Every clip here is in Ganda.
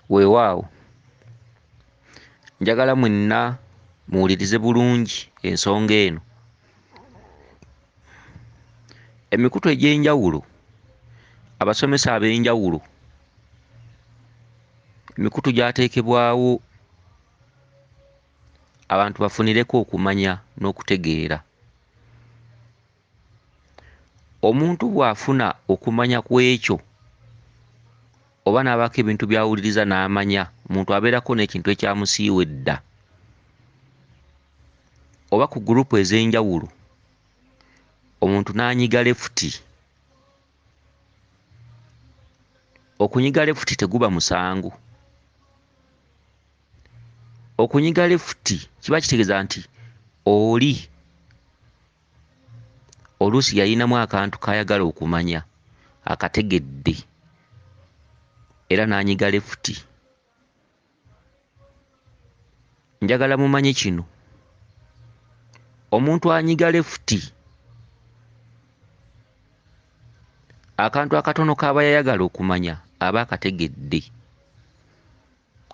Weewaawo njagala mwenna muwulirize bulungi ensonga eno. Emikutu egy'enjawulo, abasomesa ab'enjawulo, emikutu gyateekebwawo abantu bafunireko okumanya n'okutegeera. Omuntu bw'afuna okumanya ku ekyo oba n'abaako ebintu by'awuliriza n'amanya, omuntu abeerako n'ekintu ekyamusiiwa edda. Oba ku gurupu ez'enjawulo omuntu n'anyiga lefuti. Okunyiga lefuti teguba musango. Okunyiga lefuti kiba kitegeeza nti oli oluusi yalinamu akantu k'ayagala okumanya, akategedde, era n'anyiga lefuti. Njagala mumanye kino, omuntu anyiga lefuti, akantu akatono k'aba yayagala okumanya aba akategedde,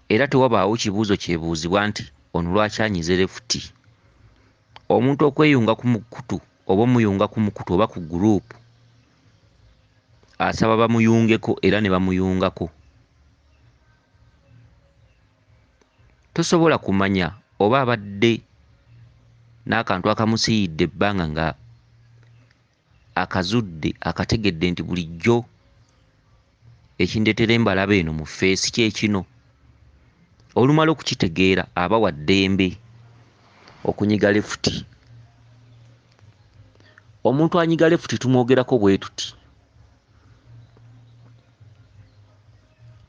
era tewabaawo kibuuzo kyebuuzibwa nti ono lwaki anyize lefuti. Omuntu okweyunga ku mukutu oba omuyunga ku mukutu oba ku guruupu, asaba bamuyungeko era ne bamuyungako. Tosobola kumanya oba abadde n'akantu akamusiyidde ebbanga nga akazudde akategedde nti bulijjo ekindeetera embalaba eno mu ffeesi kye kino. Olumala okukitegeera aba wa ddembe okunyiga lefuti. Omuntu anyiga lefuti tumwogerako bwe tuti,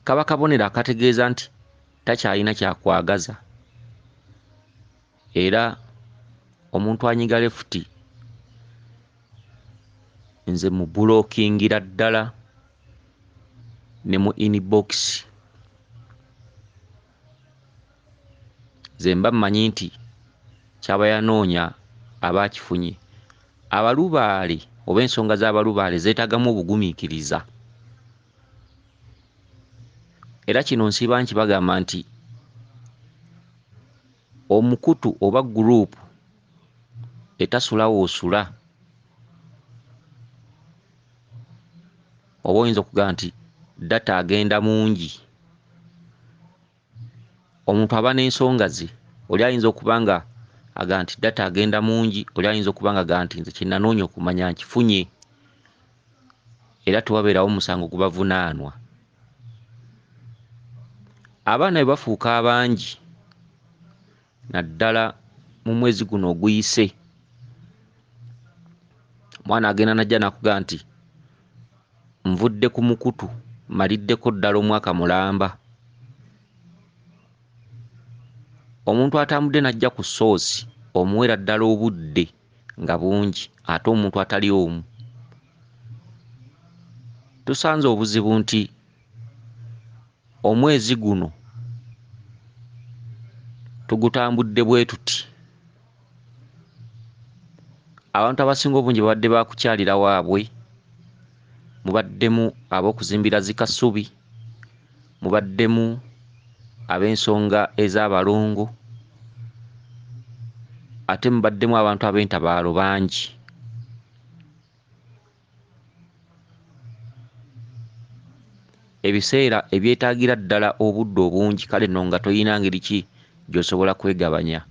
kaba kabonero akategeeza nti takyalina kyakwagaza. Era omuntu anyiga lefuti nze mu bulookingira ddala ne mu inbox ze mba mmanyi nti kyaba yanoonya aba akifunye. Abalubaale oba ensonga z'abalubaale zeetaagamu obugumiikiriza. Era kino nsiba nkibagamba nti omukutu oba guruupu etasula woosula, oba oyinza okugamba nti data agenda mungi. Omuntu aba n'ensonga ze. Oli ayinza okuba nga agamba nti data agenda mungi, oli ayinza okuba nga agamba nti nze kye nanoonya okumanya nkifunye, era tewabeerawo musango gubavunaanwa. Abaana bwe bafuuka abangi, naddala mu mwezi guno oguyise, omwana agenda najja n'akugamba nti nvudde ku mukutu, mmaliddeko ddala omwaka mulamba. Omuntu atambudde n'ajja ku ssoosi omuwera ddala obudde nga bungi, ate omuntu atali omu. Tusanze obuzibu nti omwezi guno tugutambudde bwe tuti. Abantu abasinga obungi babadde baakukyalira waabwe, mubaddemu ab'okuzimbira zi kasubi, mubaddemu ab'ensonga ez'abalongo, ate mubaddemu abantu ab'entabaalo bangi. Ebiseera ebyetaagira ddala obudde obungi, kale nno nga toyina ngeri ki gy'osobola kwegabanya.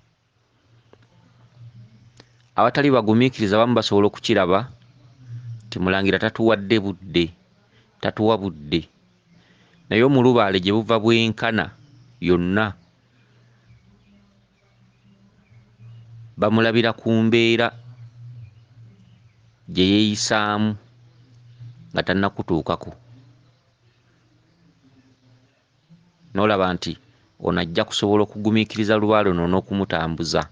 Abatali bagumiikiriza abamu basobola okukiraba nti Mulangira tatuwadde budde, tatuwa budde. Naye omulubaale gye buva bwenkana yonna bamulabira ku mbeera gye yeeyisaamu nga tannakutuukako. N'olaba nti ono ajja kusobola okugumiikiriza lubaale ono n'okumutambuza.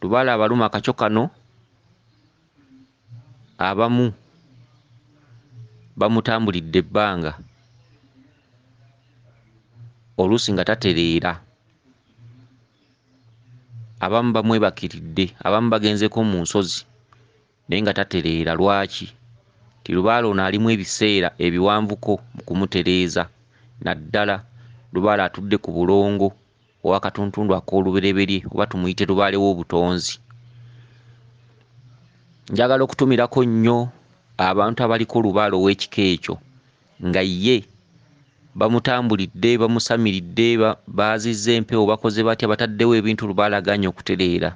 Lubaale abaluma akacyo kano abamu bamutambulidde ebbanga, oluusi nga tatereera. Abamu bamwebakiridde, abamu bagenzeko mu nsozi naye nga tatereera. Lwaki? Ti lubaale ono alimu ebiseera ebiwanvuko mu kumutereeza, naddala lubaale atudde ku bulongo owa katuntundu ak'olubereberye oba tumuyite lubaale w'obutonzi. Njagala okutumirako nnyo abantu abaliko olubaale ow'ekika ekyo nga ye bamutambulidde bamusamiridde baazizza empewo bakoze batya bataddewo ebintu lubaale aganye okutereera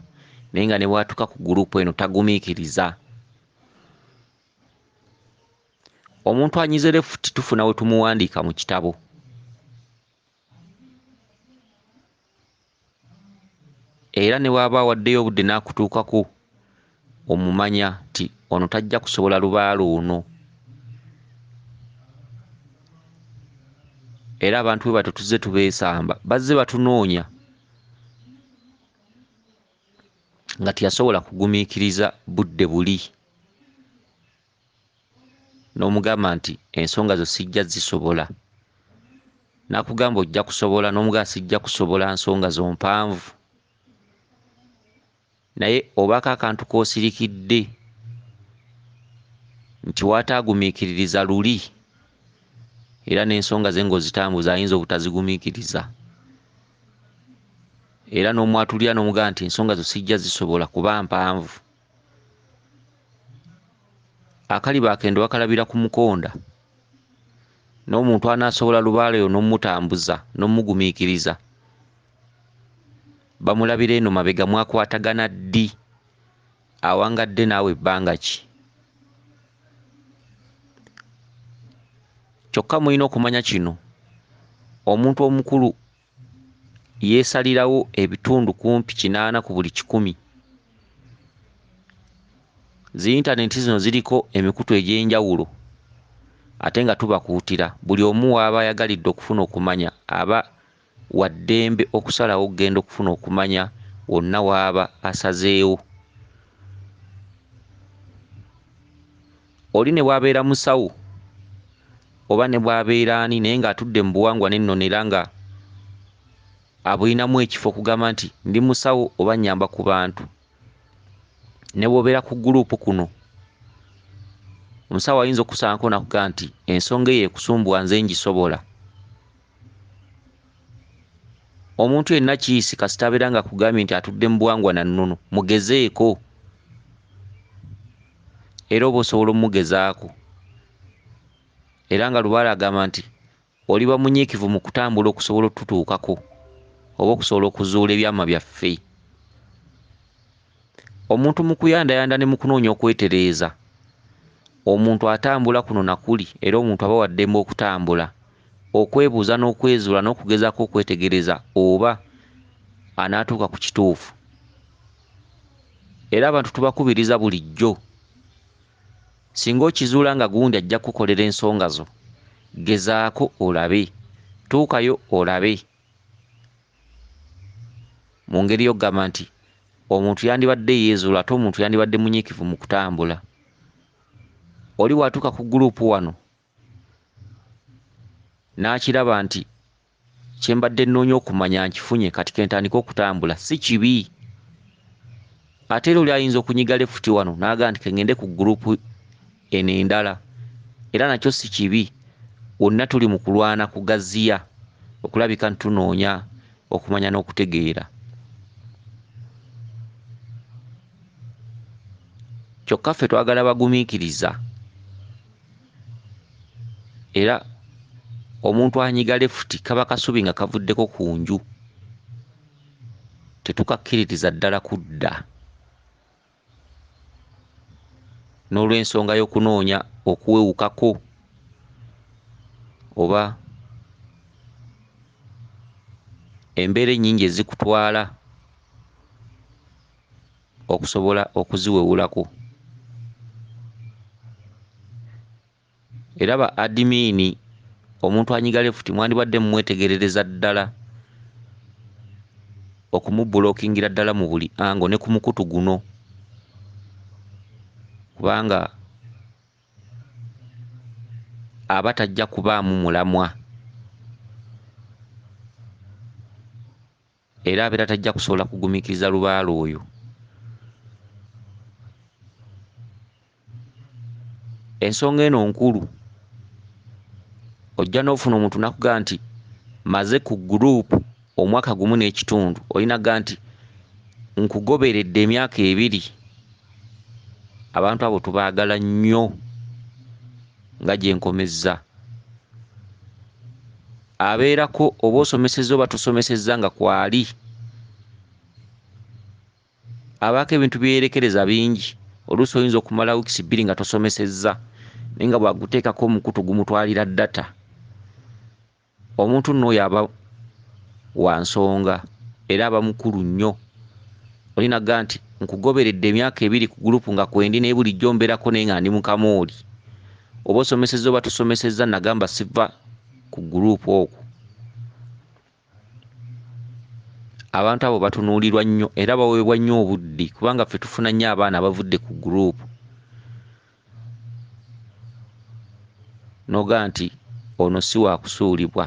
naye nga ne bwatuuka ku gurupu eno tagumiikiriza. Omuntu anyize lefuti tufuna we tumuwandiika mu kitabo. Era ne bw'aba awaddeyo obudde n'akutuukako omumanya ti ono tajja kusobola lubaale ono. Era abantu bwe batyo tuzze tubeesamba bazze batunoonya nga teyasobola kugumiikiriza budde buli. N'omugamba nti ensonga zo sijja zisobola. N'akugamba ojja kusobola n'omugamba sijja kusobola nsonga zo mpanvu. Naye obaako akantu k'osirikidde nti waataagumiikiririza luli era n'ensonga ze ng'ozitambuza ayinza obutazigumiikiriza. Era n'omwatulira n'omugamba nti ensonga zo sijja zisobola kuba mpanvu. Akaliba akendo bakalabira ku mukonda. N'omuntu anaasobola lubaale eyo n'omutambuza n'omugumiikiriza bamulabira eno mabega mwakwatagana ddi, awangadde naawe ebbanga ki. Kyokka mulina okumanya kino, omuntu omukulu yeesalirawo ebitundu kumpi 80 ku buli 100. Zi intaneti zino ziriko emikutu egy'enjawulo ate nga tubakuutira buli omu waaba ayagalidde okufuna okumanya aba wa ddembe okusalawo okugenda okufuna okumanya wonna waaba asazeewo. Oli ne bw'abeera musawo oba ne bw'abeera ani naye ng'atudde mu buwangwa n'ennono era nga abulinamu ekifo okugamba nti ndi musawo oba nnyamba ku bantu. Ne bw'obeera ku guruupu kuno omusawo ayinza okusangako nakugamba nti ensonga eyo ekusumbuwa nze ngisobola. Omuntu yenna kiyisi kasita abeera nga akugambye nti atudde mu buwangwa na nnono mugezeeko era oba osobola omugezaako. Era nga lubaale agamba nti oliba munyiikivu mu kutambula okusobola otutuukako oba okusobola okuzuula ebyama byaffe. Omuntu mu kuyandayanda ne mu kunoonya okwetereeza, omuntu atambula kuno na kuli era omuntu aba wa ddembe okutambula, okwebuuza n'okwezuula n'okugezaako okwetegereza oba anaatuuka ku kituufu. Era abantu tubakubiriza bulijjo, singa okizuula nga gundi ajja kukolera ensonga zo, gezaako olabe, tuukayo olabe. Mu ngeri y'okugamba nti omuntu yandibadde yeezuula ate omuntu yandibadde munyiikivu mu kutambula. Oli bw'atuuka ku guruupu wano n'akiraba nti kye mbadde nnoonya okumanya nkifunye kati kentandika okutambula, si kibi. Ate era oli ayinza okunyiga lefuti wano n'agamba nti kengende ku guruupu eno endala, era nakyo si kibi. Wonna tuli mu kulwana kugaziya okulabika ntunoonya okumanya n'okutegeera. Kyokka ffe twagala bagumiikiriza. Era omuntu anyiga lefuti kaba kasubi nga kavuddeko ku nju, tetukakkiririza ddala kudda. N'olw'ensonga y'okunoonya okuwewukako oba embeera ennyingi ezikutwala okusobola okuziwewulako. Era ba adimini omuntu anyiga lefuti mwandibadde mumwetegerereza ddala okumubulookingira ddala mu buli ango ne ku mukutu guno, kubanga aba tajja kubaamu mulamwa era abeera tajja kusobola kugumiikiriza lubaale oyo. Ensonga eno nkulu, ojja n'ofuna omuntu nakugamba nti maze ku group omwaka gumu n'ekitundu olinaga nti nkugoberedde emyaka 2 abantu abo tubaagala nnyo nga gye nkomezza abeerako oba osomesezza oba tusomesezza nga kwali abaako ebintu byeyerekereza bingi oluusi oyinza okumala wiikisi 2 nga tosomesezza naye nga bwaguteekako omukutu gumutwalira data omuntu nno oyo aba wa nsonga era aba mukulu nnyo olinaga nti nkugoberedde emyaka 2 ku gurupu nga kwendi naye bulijjo mbeerako naye nga ndi mukamooli oba osomesezza oba tusomesezza nagamba siva ku gurupu okwo abantu abo batunuulirwa nnyo era baweebwa nnyo obudde kubanga ffe tufuna nnyo abaana abavudde ku gurupu noga nti ono si wa kusuulibwa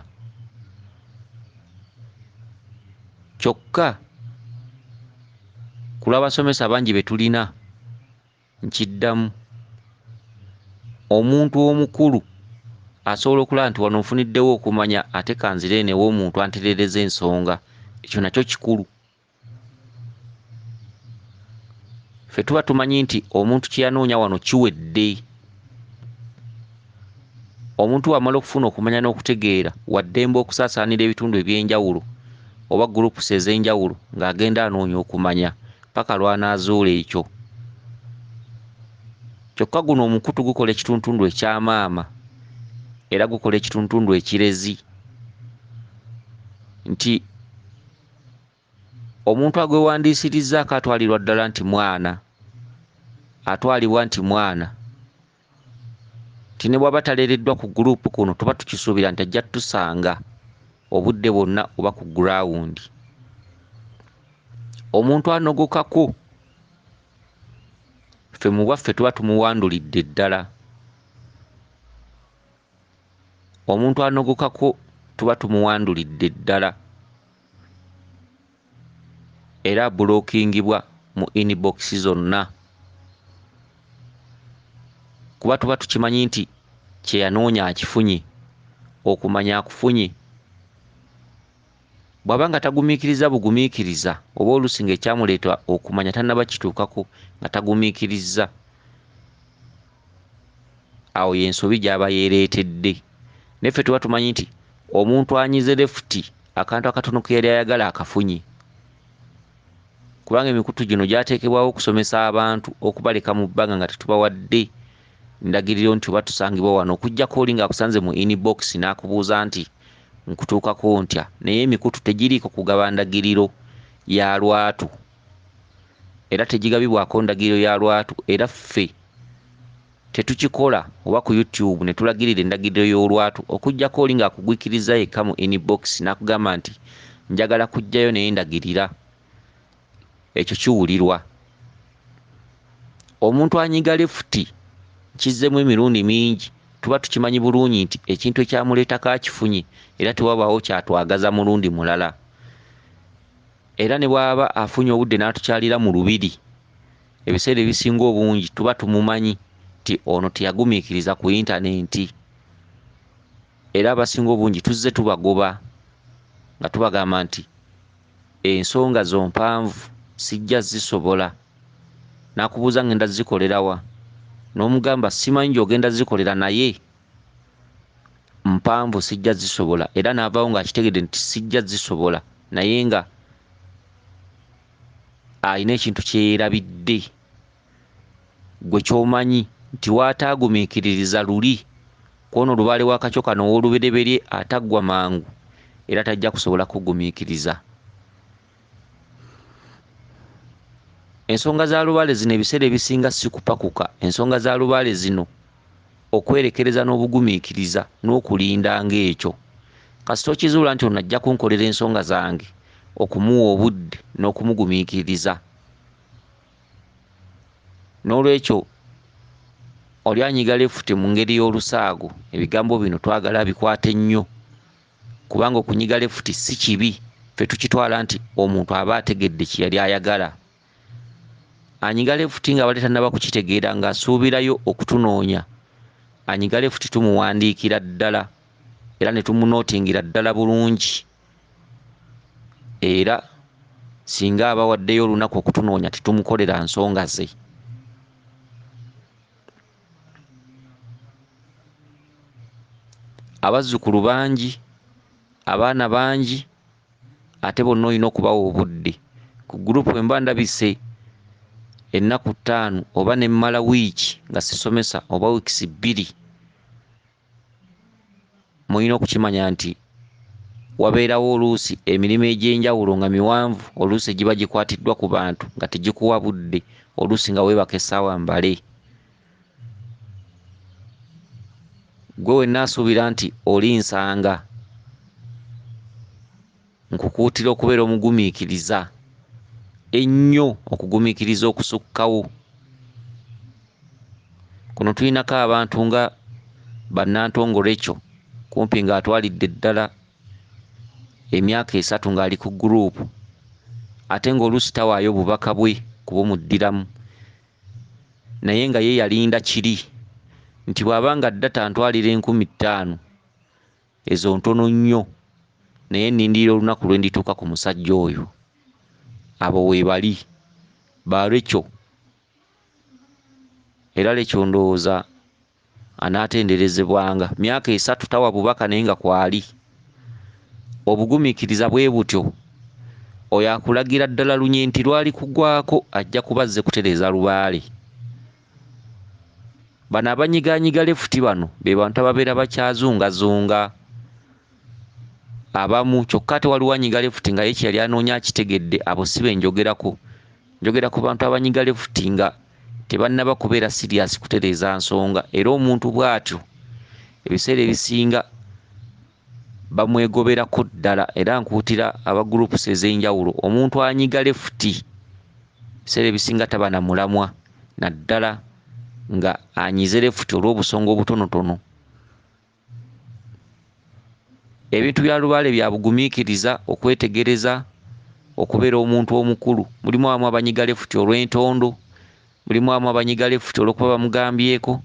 kyokka kulw'abasomesa bangi be tulina nkiddamu omuntu omukulu asobola okulaba nti wano nfuniddewo okumanya ate kanzire newo omuntu antereereza ensonga ekyo nakyo kikulu ffe tuba tumanyi nti omuntu kye yanoonya wano kiwedde omuntu wamala okufuna okumanya n'okutegeera waddembe okusaasaanira ebitundu eby'enjawulo oba gurupusi ez'enjawulo ng'agenda anoonya okumanya paka lw'anaazuula ekyo kyokka guno omukutu gukola ekituntundu ekyamaama era gukola ekituntundu ekirezi nti omuntu agwewandiisirizzaako atwalirwa ddala nti mwana atwalibwa nti mwana nti ne bw'aba taleereddwa ku gurupu kuno tuba tukisuubira nti ajja tusanga obudde bwonna oba ku gurawundi omuntu anogokako ffe mu bwaffe tuba tumuwandulidde ddala omuntu anogokako tuba tumuwandulidde ddala era bulookingibwa mu inbox zonna kuba tuba tukimanyi nti kye yanoonya akifunye okumanya akufunye bw'aba nga tagumiikiriza bugumiikiriza oba oluusi ng'ekyamuleeta okumanya tannaba kituukako nga tagumiikiriza awo y'ensobi gy'aba yeereetedde naye ffe tuba tumanyi nti omuntu anyize lefuti akantu akatono ke yali ayagala akafunye kubanga emikutu gino gyateekebwawo okusomesa abantu okubaleka mu bbanga nga tetubawadde ndagiriro nti oba tusangibwa wano okuggyako oli ng'akusanze mu inbox n'akubuuza nti nkutuukako ntya naye emikutu tegiriiko kugaba ndagiriro ya lwatu era tegigabibwako ndagiriro ya lwatu era ffe tetukikola oba ku YouTube ne tulagirira endagiriro y'olwatu okuggyako oli ng'akugwikiriza yekka mu inbox n'akugamba nti njagala kujjayo naye ndagirira ekyo kiwulirwa omuntu anyiga lefuti kizzemu emirundi mingi tuba tukimanyi bulungi nti ekintu ekyamuleetako akifunye era tewabaawo kyatwagaza mulundi mulala era ne bw'aba afunye obudde n'atukyalira mu lubiri ebiseera ebisinga obungi tuba tumumanyi nti ono teyagumiikiriza ku intaneti era abasinga obungi tuzze tubagoba nga tubagamba nti ensonga zo mpanvu sijja zisobola n'akubuuza ngenda zikolerawa n'omugamba simanyi gy'ogenda zikolera naye mpanvu sijja zisobola era n'avaawo ng'akitegedde nti sijja zisobola naye nga alina ekintu kyeyerabidde gwe ky'omanyi nti waataagumiikiririza luli kwono olubaale w'akacyo kano ow'olubereberye ataggwa mangu era tajja kusobola kugumiikiriza ensonga za lubaale zino ebiseera ebisinga si kupakuka ensonga za lubaale zino okwerekereza n'obugumiikiriza n'okulinda ng'ekyo kasita okizuula nti ono ajja kunkolera ensonga zange okumuwa obudde n'okumugumiikiriza n'olwekyo oli anyiga lefuti mu ngeri y'olusaago ebigambo bino twagala bikwate nnyo kubanga okunyiga lefuti si kibi ffe tukitwala nti omuntu aba ategedde kye yali ayagala anyiga lefuti nga bali tannaba kukitegeera ng'asuubirayo okutunoonya anyiga lefuti tumuwandiikira ddala era ne tumunotingira ddala bulungi, era singa abawaddeyo olunaku okutunoonya tetumukolera nsonga ze. Abazzukulu bangi, abaana bangi, ate bonna olina okubawa obudde. Ku gurupu emba ndabise ennaku 5 oba ne mmala wiiki nga sisomesa oba wiikisi 2, mulina okukimanya nti wabeerawo oluusi emirimu egy'enjawulo nga miwanvu, oluusi egiba gikwatiddwa ku bantu nga tegikuwa budde, oluusi nga weebaka essaawa mbale. Gwe wenna asuubira nti oli nsanga, nkukuutira okubeera omugumiikiriza ennyo, okugumiikiriza okusukkawo. Kuno tulinako abantu nga bannantongole kumpi ng'atwalidde ddala emyaka 3 ng'ali ku gurupu, ate ng'oluusi tawaayo bubaka bwe kubumuddiramu, naye nga ye yalinda kiri nti bw'abanga data ntwalira 50,000 ezo ntono nnyo, naye nnindirira olunaku lwe ndituuka ku musajja oyo. Abo weebali balekyo, era lekyo ndowooza anaatenderezebwanga. Myaka 3 tawa bubaka naye nga kwali. Obugumiikiriza bwe butyo, oyo akulagira ddala lunye nti lwali kugwako ajja kubazze kutereeza lubaale. Bano abanyiganyiga lefuti bano be bantu ababeera bakyazungazunga abamu, kyokka ate waliwo anyiga lefuti nga ye kyeyali anoonya akitegedde. Abo si be njogerako. Njogera ku bantu abanyiga lefuti nga tebannaba kubeera siriasi kutereeza nsonga, era omuntu bw'atyo ebiseera ebisinga bamwegoberako ddala. Era nkuutira abagurupu ez'enjawulo, omuntu anyiga lefuti ebiseera ebisinga taba na mulamwa naddala nga anyize lefuti olw'obusonga obutonotono. Ebintu bya lubaale bya bugumiikiriza, okwetegereza, okubeera omuntu omukulu. Mulimu abamu abanyiga lefuti olw'entondo, mulimu abamu abanyiga lefuti olw'okuba bamugambyeko,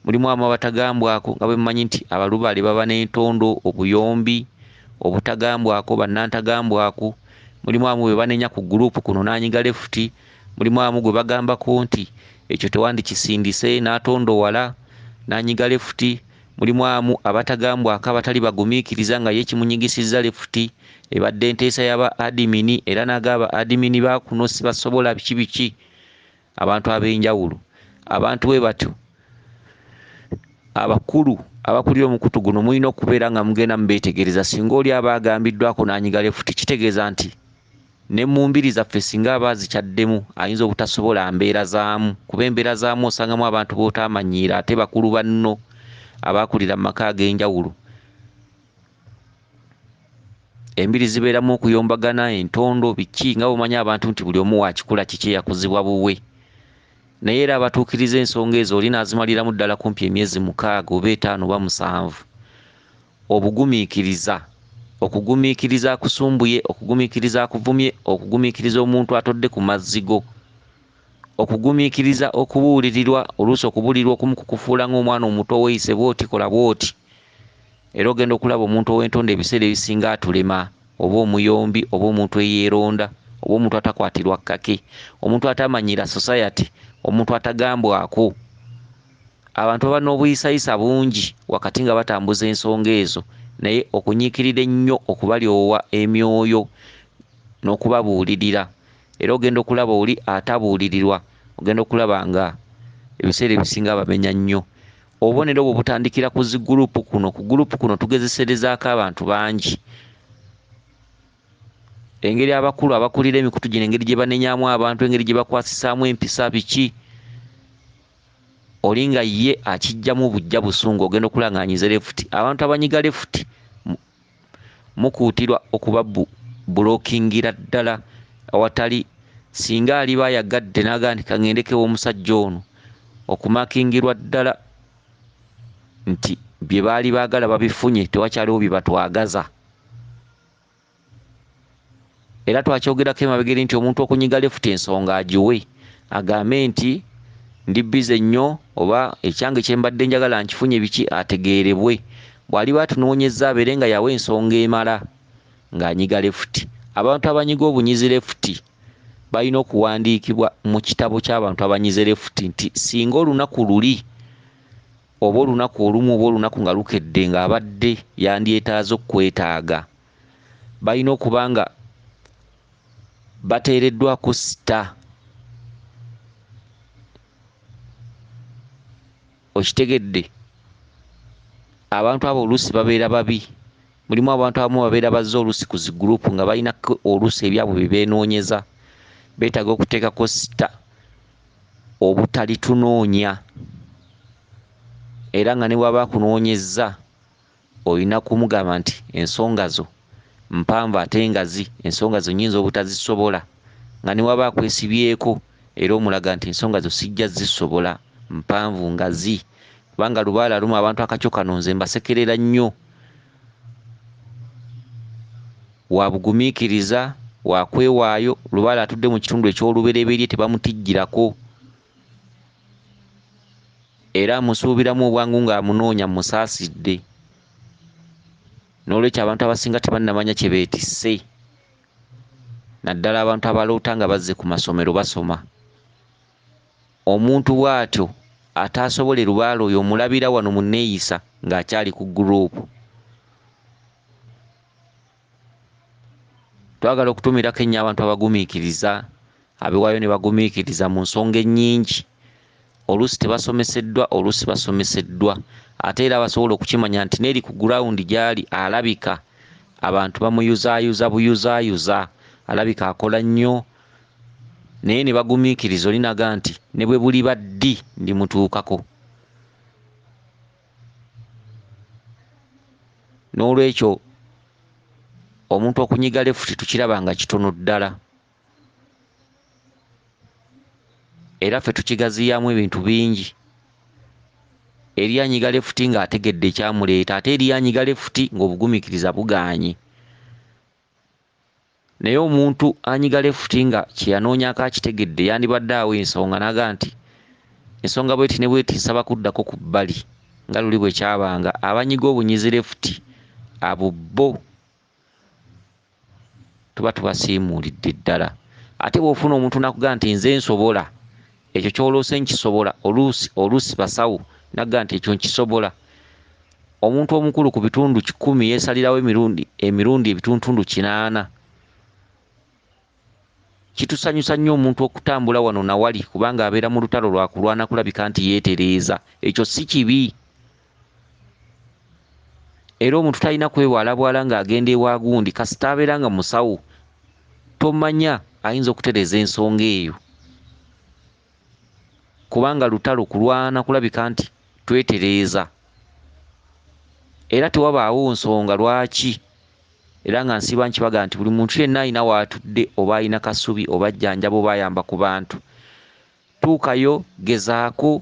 mulimu abamu abatagambwako nga bwe mumanyi nti abalubaale baba n'entondo, obuyombi, obutagambwako, bannantagambwako. Mulimu abamu bwe banenya ku gurupu kuno n'anyiga lefuti, mulimu abamu gwe bagambako nti ekyo tewandikisindise n'atondowala n'anyiga lefuti. Mulimu abamu abatagambwako abatali bagumiikiriza nga ye kimunyigisizza lefuti, ebadde enteesa y'aba adimini, era n'agaba adimini baakuno si basobola biki. Abantu ab'enjawulo, abantu bwe batyo abakulu abakulira omukutu guno mulina okubeera nga mugenda mubeetegereza. Singa oli aba agambiddwako n'anyiga lefuti, kitegeeza nti ne mu mbiri zaffe singa aba azikyaddemu ayinza obutasobola mbeera zaamu, kuba embeera zaamu osangamu abantu b'otaamanyiira ate bakulu banno abaakulira mu maka ag'enjawulo. Embiri zibeeramu okuyombagana, entondo, biki, nga bw'omanyi abantu nti buli omu wakikula kiki yakuzibwa buwe. Naye era abatuukiriza ensonga ezo oli n'azimaliramu ddala kumpi emyezi 6 oba 5 oba 7. Obugumiikiriza, okugumiikiriza akusumbuye, okugumiikiriza akuvumye, okugumiikiriza omuntu atodde ku mazzigo, okugumiikiriza okubuulirirwa, oluusi okubuulirwa okumu kukufuula ng'omwana omuto weeyise bw'oti kola bw'oti. Era ogenda okulaba omuntu ow'entondo ebiseera ebisinga atulema, oba omuyombi, oba omuntu eyeeronda, oba omuntu atakwatirwa kkake, omuntu atamanyiira society, omuntu atagambwako. Abantu baba n'obuyisayisa bungi wakati nga batambuza ensonga ezo, naye okunyiikirira ennyo okubalyowa emyoyo n'okubabuulirira. Era ogenda okulaba oli atabuulirirwa, ogenda okulaba nga ebiseera ebisinga bamenya nnyo. Obubonero bwe butandikira ku zigurupu kuno. Ku gurupu kuno tugezeserezaako abantu bangi. Engeri abakulu abakulira emikutu gino, engeri gye banenyaamu abantu, engeri gye bakwasisaamu empisa biki, oli nga ye akijjamu bujja busungu, ogenda okulaba ng'anyize lefuti. Abantu abanyiga lefuti mukuutirwa okuba bulokingira ddala awatali, singa aliba ayagadde n'agandika ngendekewo omusajja ono, okumakingirwa ddala nti bye baali baagala babifunye, tewakyaliwo bye batwagaza. Era twakyogerako emabegeri nti omuntu okunyiga lefuti ensonga agiwe, agambe nti ndi bize nnyo, oba ekyange kye mbadde njagala nkifunye biki, ategeerebwe. bw'ali batunoonyezza abeere nga yawa ensonga emala ng'anyiga lefuti. Abantu abanyiga obunyizi lefuti balina okuwandiikibwa mu kitabo ky'abantu abanyize lefuti nti singa olunaku luli oba olunaku olumu oba olunaku nga lukedde ng'abadde yandyetaaze okwetaaga, balina okuba nga bateereddwako sita. Okitegedde? Abantu abo oluusi babeera babi. Mulimu abantu abamu babeera bazze oluusi ku ziguruupu nga balina oluusi ebyabwe bye beenoonyeza. Beetaaga okuteekako sita obutalitunoonya. Era nga ne bw'aba akunoonyezza olina kumugamba nti ensonga zo mpanvu ate ngazi, ensonga zo nnyinza obutazisobola. Nga ne bw'aba akwesibyeko era omulaga nti ensonga zo sijja zisobola, mpanvu ngazi. Kubanga lubaala lumu abantu akacyo kano nze mbasekerera nnyo. Wabugumiikiriza, wakwewaayo, lubaala atudde mu kitundu eky'olubereberye tebamutijjirako. Era amusuubiramu obwangu ng'amunoonya musaasidde. N'olwekyo abantu abasinga tebannamanya kye beetisse. Naddala abantu abaloota nga bazze ku masomero basoma. Omuntu bw'atyo ataasobole lubaala oyo omulabira wano mu nneeyisa ng'akyali ku guruupu. Twagala okutumirako ennyo abantu abagumiikiriza, abewaayo ne bagumiikiriza mu nsonga ennyingi. Oluusi tebasomeseddwa, oluusi basomeseddwa. Ate era basobola okukimanya nti n'eri ku gurawundi gy'ali alabika abantu bamuyuzaayuza buyuzaayuza, alabika akola nnyo. Naye ne bagumiikiriza olinaga nti ne bwe buli baddi ndimutuukako. N'olwekyo omuntu okunyiga lefuti tukiraba nga kitono ddala. Era ffe tukigaziyaamu ebintu bingi. Eri anyiga lefuti ng'ategedde ekyamuleeta, ate eri anyiga lefuti ng'obugumiikiriza bugaanye. Naye omuntu anyiga lefuti nga kye yanoonyako akitegedde yandibadde awo ensonga n'aga nti ensonga bweti ne bweti nsaba kuddako ku bbali nga luli bwe kyabanga. Abanyiga obunyizi lefuti abo bo tuba tubasiimuulidde ddala. Ate bw'ofuna omuntu n'akugamba nti nze nsobola, ekyo ky'oloose nkisobola, oluusi basawo nagga nti ekyo nkisobola. Omuntu omukulu ku bitundu 100 yeesalirawo emirundi ebitundu 80. Kitusanyusa nnyo omuntu okutambula wano na wali kubanga abeera mu lutalo lwa kulwana kulabika nti yeetereeza. Ekyo si kibi. Era omuntu talina kwewalabwala ng'agenda ewa gundi kasita abeera nga musawo. Tomanya ayinza okutereeza ensonga eyo. Kubanga lutalo kulwana kulabika nti twetereeza. Era tewabaawo nsonga lwaki. Era nga nsiba nkibaga nti buli muntu yenna alina waatudde oba alina kasubi oba ajjanjaba oba ayamba ku bantu. Tuukayo, gezaako.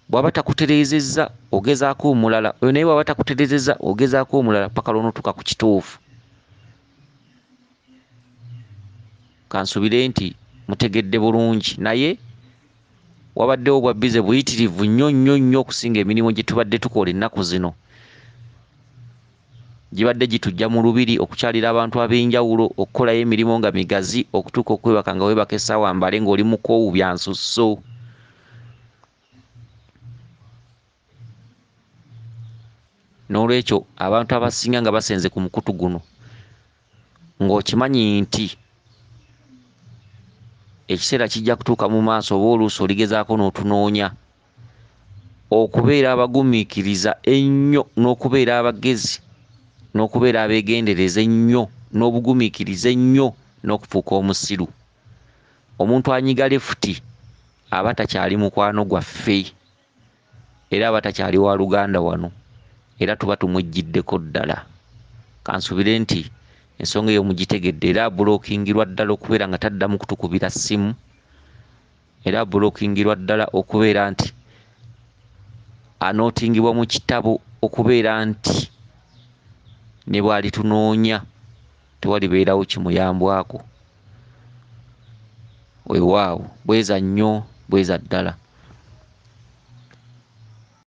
Bw'aba takutereezezza ogezaako omulala. Oyo naye bw'aba takutereezezza ogezaako omulala paka lw'onootuuka ku kituufu. Kansubire nti mutegedde bulungi. Naye wabaddewo bwa bize buyitirivu nnyo nnyo nnyo okusinga emirimu gye tubadde tukola ennaku zino. Gibadde gitujja mu lubiri okukyalira abantu ab'enjawulo, okukolayo emirimu nga migazi, okutuuka okwebaka nga weebaka essaawa mbale ng'oli mu koowu bya nsusso. N'olwekyo abantu abasinga nga basenze ku mukutu guno ng'okimanyi nti ekiseera kijja kutuuka mu maaso oba oluusi oligezaako n'otunoonya okubeera abagumiikiriza ennyo n'okubeera abagezi n'okubeera abeegendereza ennyo n'obugumiikiriza ennyo n'okufuuka omusiru. Omuntu anyiga lefuti aba takyali mukwano gwaffe era aba takyali wa Luganda wano, era tuba tumujjiddeko ddala. Kansubire nti ensonga eyo mugitegedde era abulookingirwa ddala okubeera nga taddamu kutukubira ssimu, era abulookingirwa ddala okubeera nti anootingibwa mu kitabo okubeera nti ne bw'alitunoonya tewalibeerawo kimuyambwako. Weewaawo bweza nnyo, bweza ddala.